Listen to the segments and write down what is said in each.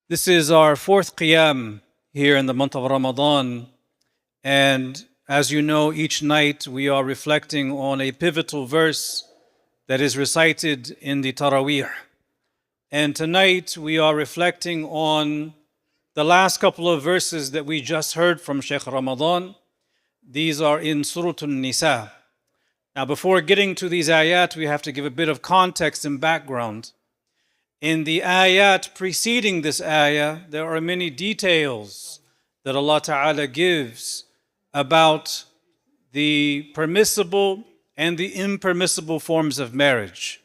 This is our fourth qiyam here in the month of Ramadan. And as you know, each night we are reflecting on a pivotal verse that is recited in the Taraweeh. And tonight we are reflecting on the last couple of verses that we just heard from Shaykh Ramadan. These are in Surah An-Nisa. Now, before getting to these ayat, we have to give a bit of context and background. In the ayat preceding this ayah, there are many details that Allah Ta'ala gives about the permissible and the impermissible forms of marriage.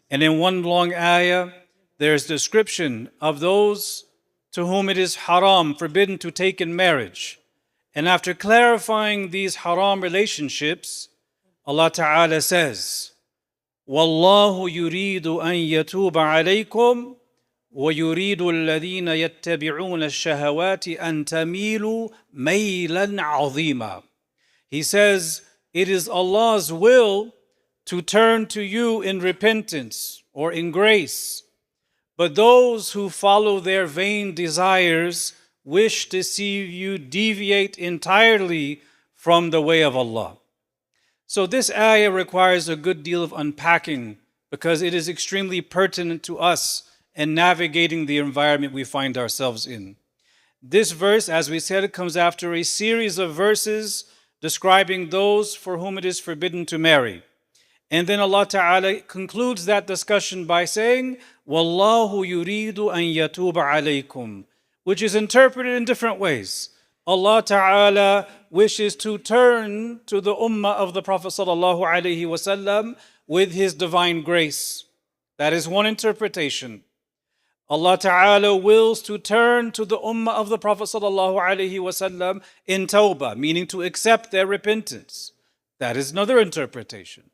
And in one long ayah, there's description of those to whom it is haram, forbidden to take in marriage. And after clarifying these haram relationships, Allah Ta'ala says, وَاللَّهُ يُرِيدُ أَن يَتُوبَ عَلَيْكُمْ وَيُرِيدُ الَّذِينَ يَتَّبِعُونَ الشَّهَوَاتِ أَن تَمِيلُوا مَيْلًا عَظِيمًا. He says, it is Allah's will to turn to you in repentance or in grace. But those who follow their vain desires wish to see you deviate entirely from the way of Allah. So this ayah requires a good deal of unpacking because it is extremely pertinent to us in navigating the environment we find ourselves in. This verse, as we said, it comes after a series of verses describing those for whom it is forbidden to marry. And then Allah Ta'ala concludes that discussion by saying, وَاللَّهُ يُرِيدُ أَن يَتُوبَ عَلَيْكُمْ, which is interpreted in different ways. Allah Ta'ala wishes to turn to the ummah of the Prophet Sallallahu Alaihi Wasallam with His divine grace. That is one interpretation. Allah Ta'ala wills to turn to the ummah of the Prophet Sallallahu Alaihi Wasallam in tawbah, meaning to accept their repentance. That is another interpretation.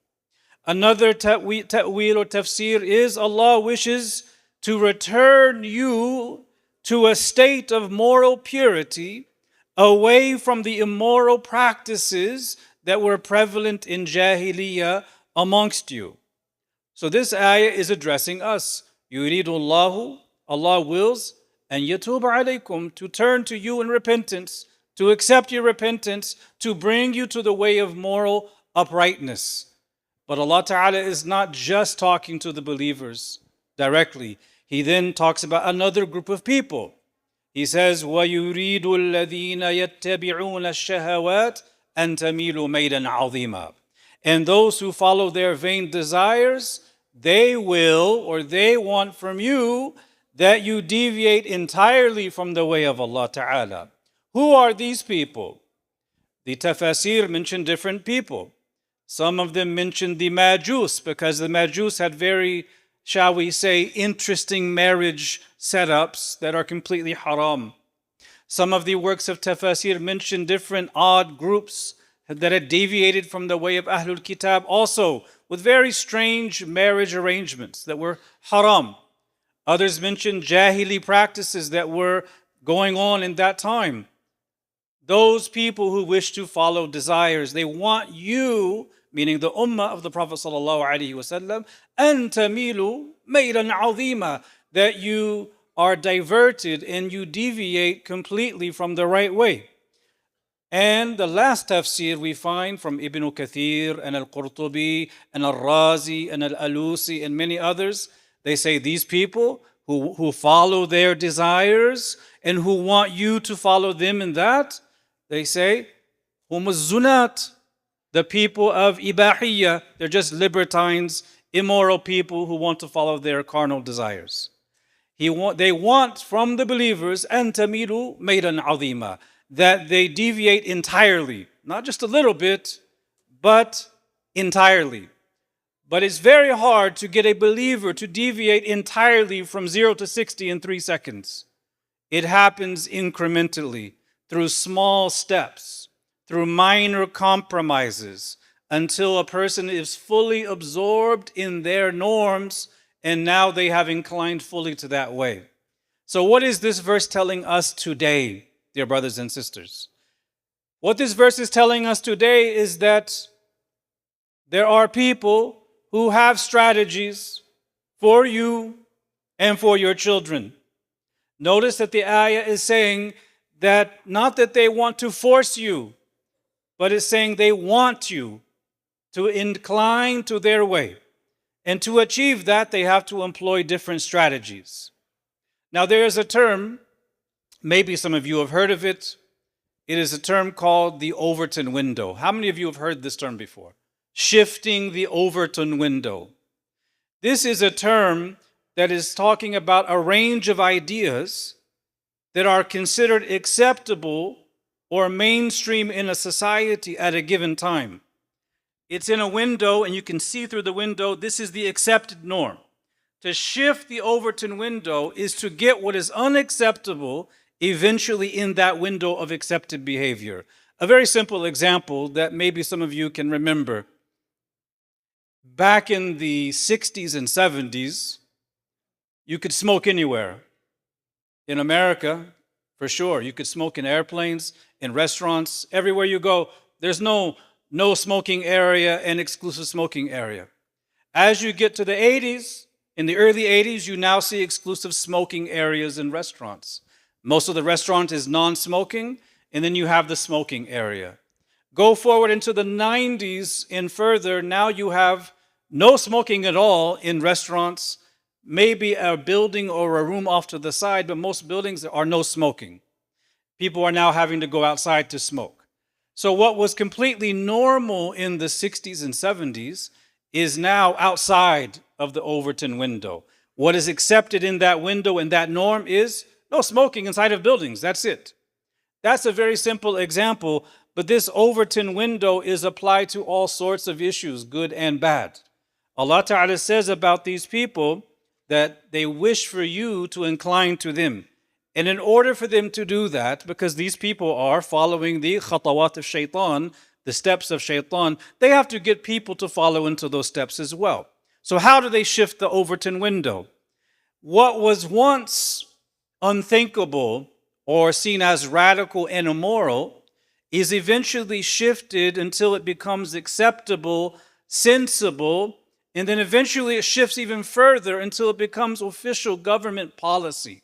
Another ta'wil or tafsir is Allah wishes to return you to a state of moral purity, away from the immoral practices that were prevalent in Jahiliyyah amongst you. So this ayah is addressing us. Yuridullahu, Allah wills, and yatub alaykum, to turn to you in repentance, to accept your repentance, to bring you to the way of moral uprightness. But Allah Ta'ala is not just talking to the believers directly. He then talks about another group of people. He says, وَيُرِيدُ الَّذِينَ يَتَّبِعُونَ الشَّهَوَاتِ أَن تَمِيلُوا مَيْلًا عَظِيمًا. And those who follow their vain desires, they will, or they want from you, that you deviate entirely from the way of Allah Ta'ala. Who are these people? The tafasir mention different people. Some of them mention the Majus, because the Majus had very, shall we say, interesting marriage setups that are completely haram. Some of the works of tafasir mention different odd groups that had deviated from the way of Ahlul Kitab, also with very strange marriage arrangements that were haram. Others mention Jahili practices that were going on in that time. Those people who wish to follow desires, they want you, meaning the ummah of the Prophet Sallallahu Alaihi Wasallam, أَن تَمِيلُوا مَيْلًا عَظِيمًا, that you are diverted and you deviate completely from the right way. And the last tafsir we find from Ibn Kathir and Al-Qurtubi and Al-Razi and Al-Alusi and many others, they say these people who follow their desires and who want you to follow them in that, they say, hum az-zunat, the people of Ibahiyya, they're just libertines, immoral people who want to follow their carnal desires. They want from the believers, أَن تَمِيلُوا مَيْلًا عَظِيمًا, that they deviate entirely, not just a little bit, but entirely. But it's very hard to get a believer to deviate entirely from 0 to 60 in 3 seconds. It happens incrementally, through small steps, through minor compromises, until a person is fully absorbed in their norms and now they have inclined fully to that way. So what is this verse telling us today, dear brothers and sisters? What this verse is telling us today is that there are people who have strategies for you and for your children. Notice that the ayah is saying that not that they want to force you, but it's saying they want you to incline to their way. And to achieve that, they have to employ different strategies. Now, there is a term, maybe some of you have heard of it. It is a term called the Overton Window. How many of you have heard this term before? Shifting the Overton Window. This is a term that is talking about a range of ideas that are considered acceptable or mainstream in a society at a given time. It's in a window and you can see through the window. This is the accepted norm. To shift the Overton window is to get what is unacceptable eventually in that window of accepted behavior. A very simple example that maybe some of you can remember. Back in the 60s and 70s, you could smoke anywhere. In America, for sure, you could smoke in airplanes, in restaurants, everywhere you go. There's no smoking area and exclusive smoking area. As you get to the 80s, in the early 80s, you now see exclusive smoking areas in restaurants. Most of the restaurant is non-smoking, and then you have the smoking area. Go forward into the 90s and further, now you have no smoking at all in restaurants, maybe a building or a room off to the side, but most buildings are no smoking. People are now having to go outside to smoke. So what was completely normal in the 60s and 70s is now outside of the Overton window. What is accepted in that window and that norm is no smoking inside of buildings. That's it. That's a very simple example, but this Overton window is applied to all sorts of issues, good and bad. Allah Ta'ala says about these people that they wish for you to incline to them. And in order for them to do that, because these people are following the khatawat of shaitan, the steps of shaitan, they have to get people to follow into those steps as well. So how do they shift the Overton window? What was once unthinkable or seen as radical and immoral is eventually shifted until it becomes acceptable, sensible, and then eventually it shifts even further until it becomes official government policy.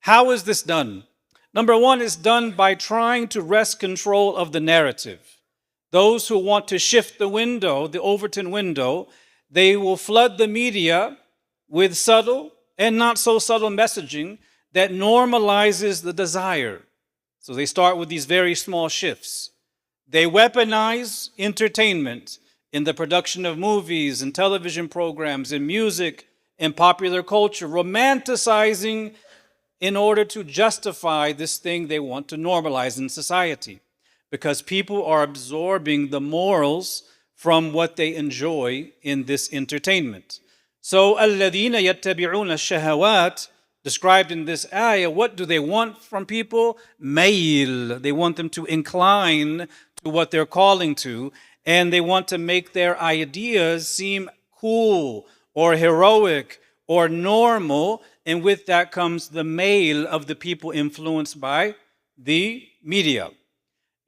How is this done? Number one, it's done by trying to wrest control of the narrative. Those who want to shift the window, the Overton window, they will flood the media with subtle and not so subtle messaging that normalizes the desire. So they start with these very small shifts. They weaponize entertainment in the production of movies and television programs and music and popular culture, romanticizing in order to justify this thing they want to normalize in society. Because people are absorbing the morals from what they enjoy in this entertainment. So, الَّذِينَ يَتَّبِعُونَ الشَّهَوَاتِ, described in this ayah, what do they want from people? Mail. They want them to incline to what they're calling to, and they want to make their ideas seem cool or heroic or normal, and with that comes the mail of the people influenced by the media.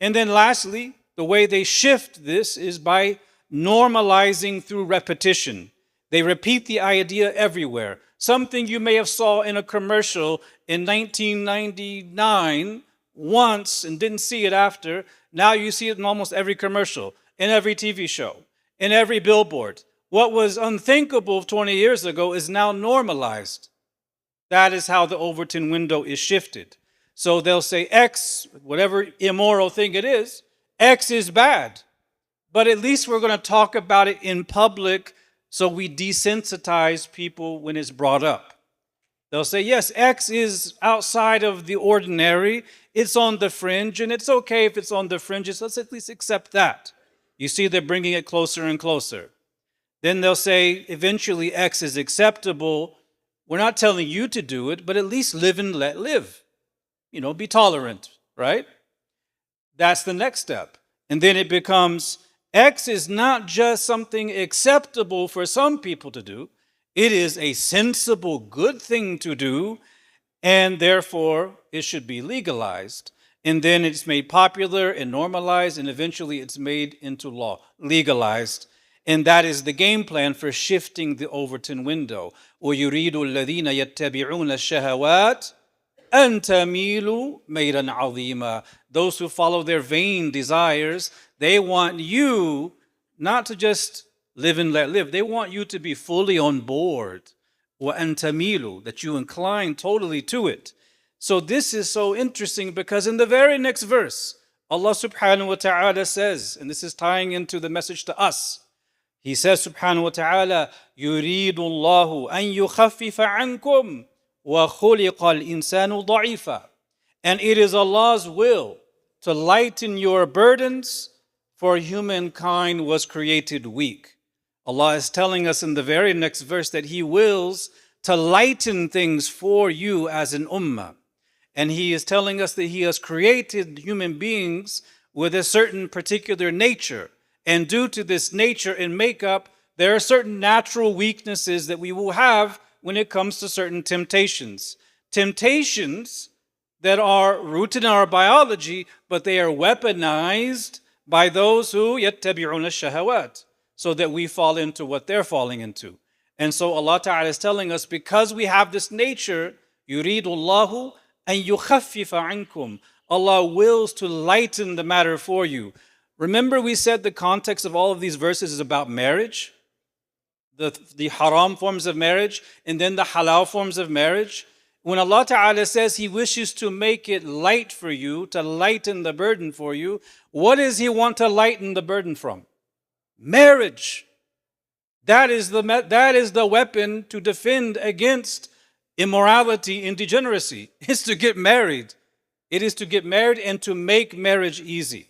And then lastly, the way they shift this is by normalizing through repetition. They repeat the idea everywhere. Something you may have saw in a commercial in 1999 once and didn't see it after. Now you see it in almost every commercial, in every TV show, in every billboard. What was unthinkable 20 years ago is now normalized. That is how the Overton window is shifted. So they'll say X, whatever immoral thing it is, X is bad. But at least we're going to talk about it in public so we desensitize people when it's brought up. They'll say, yes, X is outside of the ordinary. It's on the fringe, and it's okay if it's on the fringes. Let's at least accept that. You see, they're bringing it closer and closer. Then they'll say, eventually X is acceptable. We're not telling you to do it, but at least live and let live. You know, be tolerant, right? That's the next step. And then it becomes X is not just something acceptable for some people to do. It is a sensible, good thing to do, and therefore it should be legalized. And then it's made popular and normalized, and eventually it's made into law, legalized. And that is the game plan for shifting the Overton window. وَيُرِيدُ الَّذِينَ يَتَّبِعُونَ الشَّهَوَاتِ أَن تَمِيلُوا مَيْلًا عَظِيمًا. Those who follow their vain desires, they want you not to just live and let live. They want you to be fully on board. وَأَن تَمِيلُوا, that you incline totally to it. So this is so interesting because in the very next verse, Allah subhanahu wa ta'ala says, and this is tying into the message to us, He says subhanahu wa ta'ala, يُرِيدُ اللَّهُ أَن يُخَفِّفَ عَنْكُمْ وَخُلِقَ الْإِنسَانُ ضَعِيفًا. And it is Allah's will to lighten your burdens, for humankind was created weak. Allah is telling us in the very next verse that He wills to lighten things for you as an ummah. And He is telling us that He has created human beings with a certain particular nature. And due to this nature and makeup, there are certain natural weaknesses that we will have when it comes to certain temptations. Temptations that are rooted in our biology, but they are weaponized by those who يَتَّبِعُونَ الشَّهَوَاتِ, so that we fall into what they're falling into. And so Allah Ta'ala is telling us, because we have this nature, يُرِيدُ اللَّهُ أَن يُخَفِّفَ عَنْكُمْ. Allah wills to lighten the matter for you. Remember, we said the context of all of these verses is about marriage, the haram forms of marriage, and then the halal forms of marriage. When Allah Ta'ala says He wishes to make it light for you, to lighten the burden for you, what does He want to lighten the burden from? Marriage. That is the weapon to defend against immorality and degeneracy. It's to get married. It is to get married and to make marriage easy.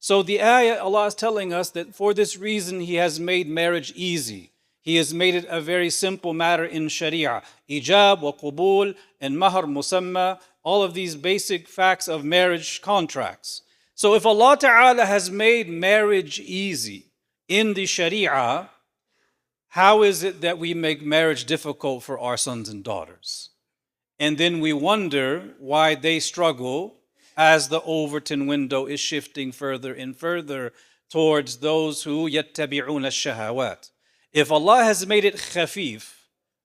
So the ayah, Allah is telling us that for this reason He has made marriage easy. He has made it a very simple matter in Sharia. Ijab wa qubul and mahar musamma, all of these basic facts of marriage contracts. So if Allah Ta'ala has made marriage easy in the Sharia, how is it that we make marriage difficult for our sons and daughters? And then we wonder why they struggle as the Overton window is shifting further and further towards those who يَتَّبِعُونَ الشَّهَوَاتِ. If Allah has made it khafif,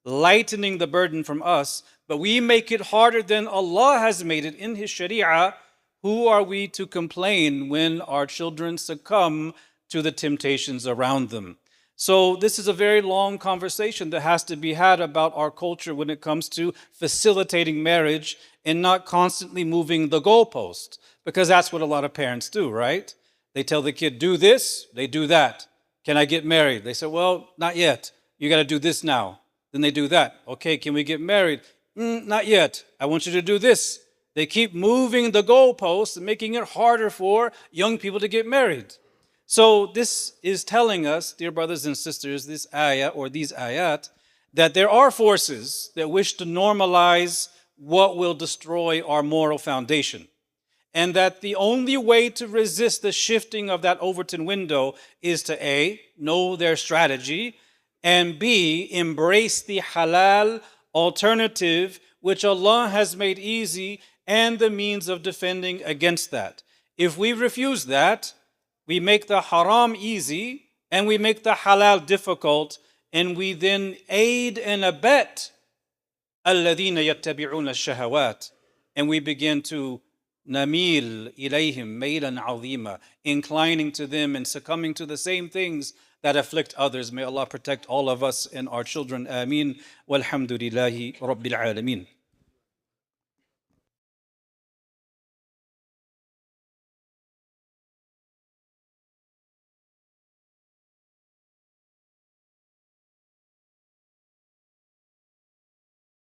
lightening the burden from us, but we make it harder than Allah has made it in His Sharia, who are we to complain when our children succumb to the temptations around them? So this is a very long conversation that has to be had about our culture when it comes to facilitating marriage and not constantly moving the goalpost, because that's what a lot of parents do, right? They tell the kid, do this, they do that. Can I get married? They say, well, not yet. You got to do this now. Then they do that. Okay, can we get married? Not yet. I want you to do this. They keep moving the goalposts and making it harder for young people to get married. So this is telling us, dear brothers and sisters, this ayah or these ayat, that there are forces that wish to normalize what will destroy our moral foundation. And that the only way to resist the shifting of that Overton window is to A, know their strategy, and B, embrace the halal alternative which Allah has made easy and the means of defending against that. If we refuse that, we make the haram easy and we make the halal difficult, and we then aid and abet الَّذِينَ يَتَّبِعُونَ الشَّهَوَاتِ, and we begin to namil ilayhim maylan azima, inclining to them and succumbing to the same things that afflict others. May Allah protect all of us and our children. Ameen. Walhamdulillahi Rabbil Alameen.